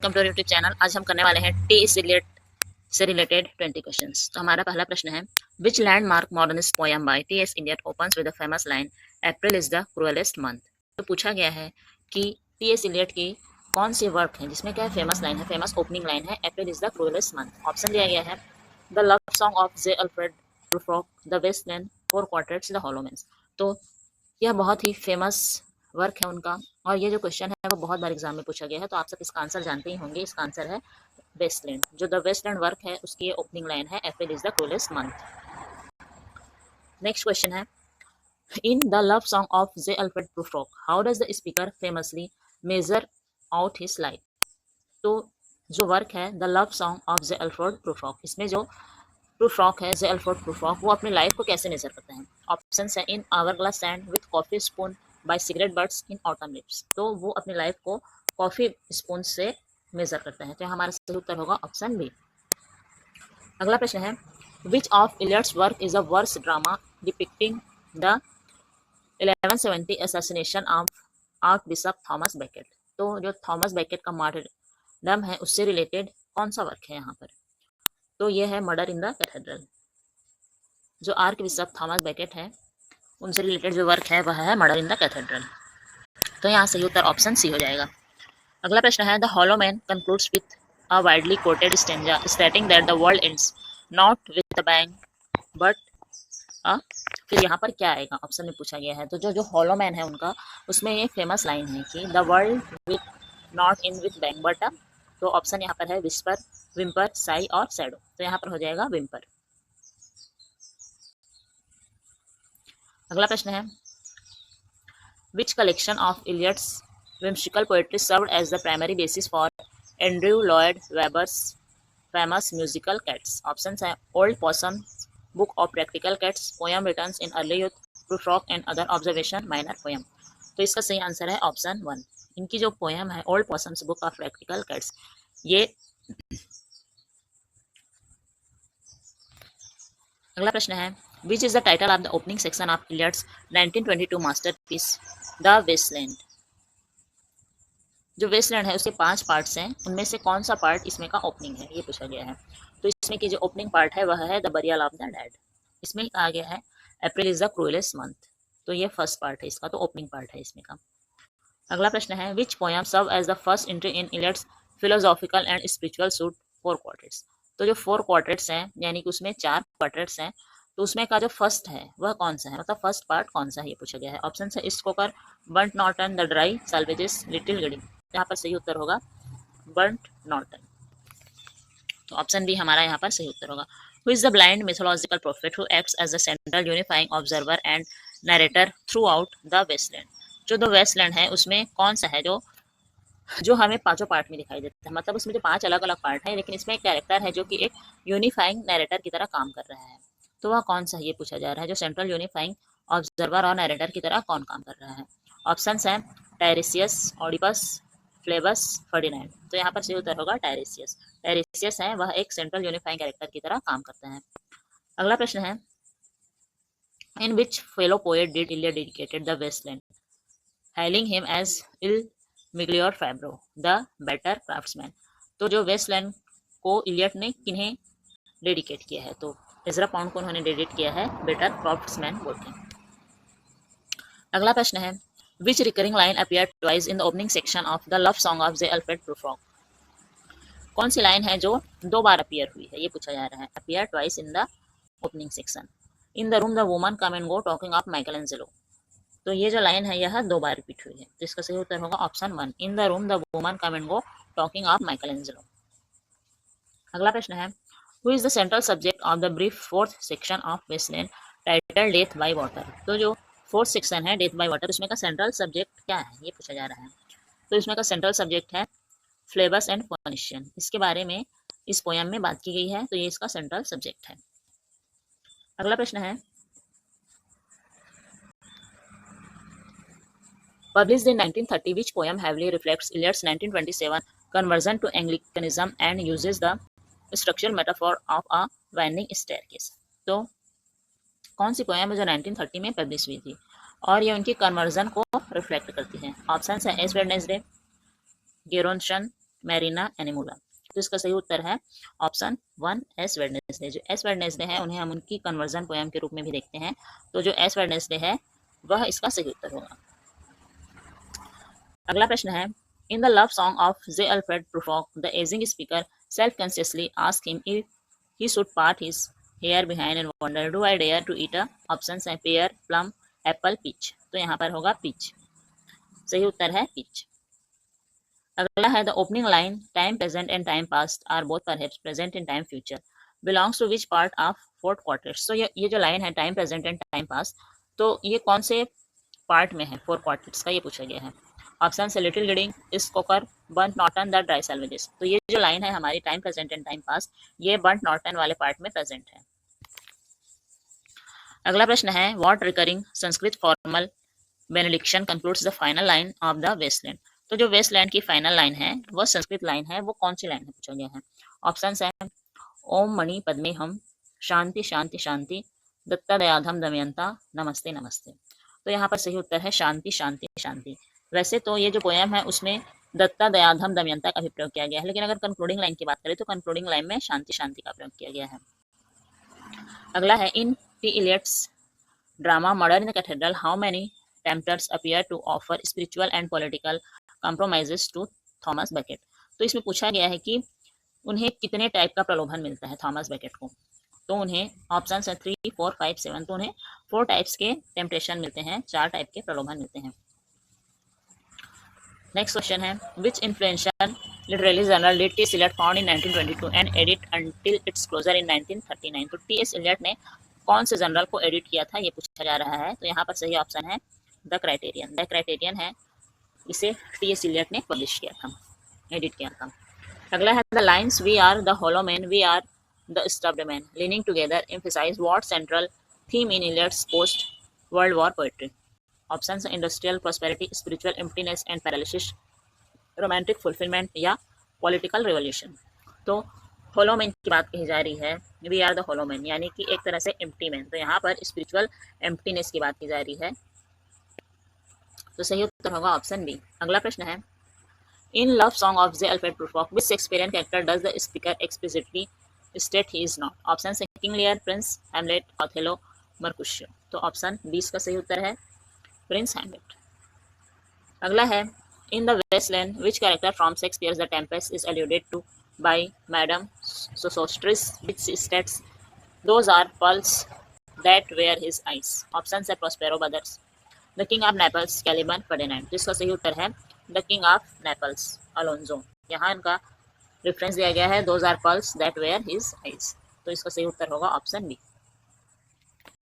Welcome to YouTube channel. आज हम करने वाले हैं टी से रिलेटेड 20 क्वेश्चंस। तो हमारा पहला प्रश्न है, which landmark modernist poem by T S. Eliot opens with the famous line April is the cruellest month. तो पूछा गया है कि टी.एस. इलियट की कौन सी वर्क है जिसमें क्या फेमस लाइन है, फेमस ओपनिंग लाइन है April is the cruellest month. Option दिया गया है the love song of J Alfred Prufrock, the waste land, four quartets, the hollow men. तो यह बहुत ही फेमस वर्क है उनका, और ये जो क्वेश्चन है वो बहुत बार एग्जाम में पूछा गया है, तो आप सब इसका आंसर जानते ही होंगे। इसका आंसर है वेस्टलैंड। जो द वेस्टलैंड वर्क है उसकी ओपनिंग लाइन है April is the cruellest month. Next question है, in the love song of J Alfred Prufrock how does the speaker famously measure out his life. तो जो work है the love song of J Alfred Prufrock, इसमें जो Prufrock है जे Alfred Prufrock, वो अपनी life को कैसे मेजर करते हैं। ऑप्शन है in hour glass sand with coffee spoon by cigarette birds in autumn lips. तो वो अपनी लाइफ को कॉफी स्पून से मेजर करते हैं। तो हमारा सही उत्तर होगा ऑप्शन बी। अगला प्रश्न है, which of Eliot's work is a verse drama depicting the 1170 assassination of archbishop Thomas Becket. तो जो थॉमस बेकेट का मार्टरडम है उससे रिलेटेड कौन सा वर्क है यहाँ पर। तो ये है मर्डर इन द कैथेड्रल। जो आर्क बिशप थॉमस बेकेट है उनसे रिलेटेड जो वर्क है वह है मर्डर इन द कैथेड्रल। तो यहाँ सही उत्तर ऑप्शन सी हो जाएगा। अगला प्रश्न है, the hollow man concludes with a widely quoted stanza stating that the world ends not with the bang but a. फिर यहाँ पर क्या आएगा, ऑप्शन में पूछा गया है। तो जो जो हॉलो मैन है उनका, उसमें ये फेमस लाइन है कि the world with not in with bang but a. तो ऑप्शन यहाँ पर है विस्पर, विम्पर, साई और सैडो। तो यहाँ पर हो जाएगा विम्पर। अगला प्रश्न है, which collection of Eliot's whimsical poetry served as the primary basis for Andrew Lloyd Webber's famous musical Cats? Options are Old Possum's Book of Practical Cats, poem written in early youth, Prufrock and other observation, minor poem. तो इसका सही answer है option 1। इनकी जो poem है old Possum's book of practical cats, ये। अगला प्रश्न है, which is the title of the opening section of Eliot's 1922 masterpiece the waste land. जो वेस्टलैंड है उसके 5 पार्ट्स हैं, उनमें से कौन सा पार्ट इसमें का ओपनिंग है, ये पूछा गया है। तो इसमें की जो ओपनिंग पार्ट है वह है the burial of the dead. इसमें कहा गया है April is the cruellest month. तो ये फर्स्ट पार्ट है इसका, तो ओपनिंग पार्ट है इसमें का। अगला प्रश्न है, which poem serve as the first entry in Eliot's philosophical and spiritual suite four quartets. तो जो फोर क्वार्टेट्स हैं, यानी कि उसमें 4 क्वार्टेट्स हैं, तो उसमें का जो फर्स्ट है वह कौन सा है, मतलब फर्स्ट पार्ट कौन सा है, ये पूछा गया है। ऑप्शन है East Coker, Burnt Norton, the dry Salvages, little Gidding. यहाँ पर सही उत्तर होगा बर्ट नॉर्टन। तो ऑप्शन बी हमारा यहाँ पर सही उत्तर होगा। Who is the blind mythological prophet who acts as the central unifying observer and narrator throughout the waste land. जो द वेस्टलैंड है उसमें कौन सा है जो जो हमें पांचों पार्ट में दिखाई देता है, मतलब उसमें जो 5 अलग अलग पार्ट है, लेकिन इसमें एक कैरेक्टर है जो कि एक यूनिफाइंग नरेटर की तरह काम कर रहा है। तो वह कौन सा ये पूछा जा रहा है, जो सेंट्रल यूनिफाइंग ऑब्जर्वर और नरेटर की तरह कौन काम कर रहा है। ऑप्शन है टायरेसियस, ऑडिपस, फ्लेबस, फर्डिनैंड। तो यहाँ पर सही उत्तर होगा टायरेसियस। टायरेसियस है वह एक सेंट्रल यूनिफाइंग कैरेक्टर की तरह काम करता है। अगला प्रश्न है, in which fellow poet did Eliot dedicated the waste land hailing him as Il Miglior Fabbro, the better craftsman। तो जो वेस्टलैंड को इलियट ने किन्हें डेडिकेट किया है, तो इजरा पाउंड को उन्होंने डेडिकेट किया है बेटर क्राफ्ट्समैन बोल के। अगला प्रश्न है, which recurring line appear twice in the opening section of the love song of J Alfred Prufrock. कौन सी लाइन है जो 2 बार अपीयर हुई है, ये पूछा जा रहा है। Appear twice in the opening section. In the room the woman come and go talking of Michelangelo. तो ये जो लाइन है यह 2 बार रिपीट हुई है, तो इसका सही उत्तर होगा option 1। In the room the woman come and go talking of Michelangelo. अगला प्रश्न है, who is the central subject of the brief 4th section of waste land title death by water. तो जो 4th सेक्शन है डेथ बाय वाटर, उसमें का central subject क्या है, ये पूछा जा रहा है। तो इसमें का सेंट्रल सब्जेक्ट है फ्लेबस एंड फोनिशियन। इसके बारे में इस पोयम में बात की गई है, तो ये इसका सेंट्रल सब्जेक्ट है। अगला प्रश्न है, published in 1930, which poem heavily reflects Eliot's 1927 conversion to Anglicanism and uses the structural metaphor of a winding staircase। तो कौन सी पोएम है जो 1930 में पब्लिश हुई थी और ये उनकी कन्वर्जन को रिफ्लेक्ट करती है। ऑप्शन है एस वेडनेसडे, गेरोनशन, मैरिना एनिमोला। तो इसका सही उत्तर है ऑप्शन 1 एस वेडनेसडे। जो एस वेडनेसडे है उन्हें हम उनकी कन्वर्जन पोएम के रूप में भी देखते हैं, तो जो एस वेडनेसडे है वह इसका सही उत्तर होगा। अगला प्रश्न है, in the love song of J Alfred Prufrock the ageing speaker self consciously ask him if he should part his hair behind and wonder do I dare to eat a. Options हैं pear, plum, apple, peach. तो यहाँ पर होगा peach, सही उत्तर है peach. अगला है the opening line time present and time past are both perhaps present in time future belongs to which part of fourth quarters. तो ये जो लाइन है time present and time past, तो ये कौन से पार्ट में है फोर क्वार्टर्स का, ये पूछा गया है। ऑप्शन से little Gidding, East Coker, Burnt Norton, the dry Salvages. तो ये जो लाइन है हमारी time present and time past, ये बर्ट नॉर्टन वाले पार्ट में प्रेजेंट है। अगला प्रश्न है, what recurring Sanskrit formal benediction concludes the final line of the waste land. तो जो वेस्टलैंड की फाइनल लाइन है वो संस्कृत लाइन है, वो कौन सी लाइन है पूछा गया है। ऑप्शन है ओम मणि पद्मे हम, शांति शांति शांति, दत्ता दयाधम दमयंता, नमस्ते नमस्ते। तो यहाँ पर सही उत्तर है शांति शांति शांति। वैसे तो ये जो पोएम है उसमें दत्ता दयाधम दमयंता का भी प्रयोग किया गया है, लेकिन अगर कंक्लूडिंग लाइन की बात करें तो कंक्लूडिंग लाइन में शांति शांति का प्रयोग किया गया है। अगला है, in T Eliot's drama murder in the cathedral how many tempters appear to offer spiritual and political compromises to Thomas Becket. तो इसमें पूछा गया है कि उन्हें कितने टाइप का प्रलोभन मिलता है थॉमस बेकेट को। तो उन्हें ऑप्शन है 3, 4, 5, 7। तो उन्हें 4 टाइप्स के टेम्पटेशन मिलते हैं, 4 टाइप के प्रलोभन मिलते हैं। नेक्स्ट क्वेश्चन है, which influential literary journal did T S Eliot found in 1922 and edit until its closure in 1939। तो टी एस इलियट ने कौन से जर्नल को एडिट किया था, ये पूछा जा रहा है। तो यहाँ पर सही ऑप्शन है द क्राइटेरियन। द क्राइटेरियन है, इसे टी एस इलियट ने पब्लिश किया था, एडिट किया था। अगला है, the lines we are the hollow man, we are the stuffed man, leaning together emphasise what central theme in Eliot's post world war poetry. Option है industrial prosperity, spiritual emptiness and paralysis, romantic fulfilment या political revolution. तो hollow man की बात कही जा रही है, we are the hollow man, यानी कि एक तरह से एम्प्टी मैन। तो यहाँ पर स्पिरिचुअल एम्प्टीनेस की बात की जा रही है, तो सही उत्तर होगा ऑप्शन बी। अगला प्रश्न है, in love song of J Alfred Prufrock which Shakespearean character does the speaker explicitly state he is not. Option है King Lear, prince Hamlet, Othello, Mercutio. तो ऑप्शन 20 का सही उत्तर है प्रिंस हैमलेट। अगला है, in the waste land which character from Shakespeare's the Tempest is alluded to by madam Sosostris which states those are pearls that were his eyes. Option है Prospero brothers, the king of Naples, Caliban, Ferdinand. जिसका सही उत्तर है the king of Naples, Alonso. यहाँ इनका reference दिया गया है those are pearls that were his eyes. तो इसका सही उत्तर होगा ऑप्शन बी।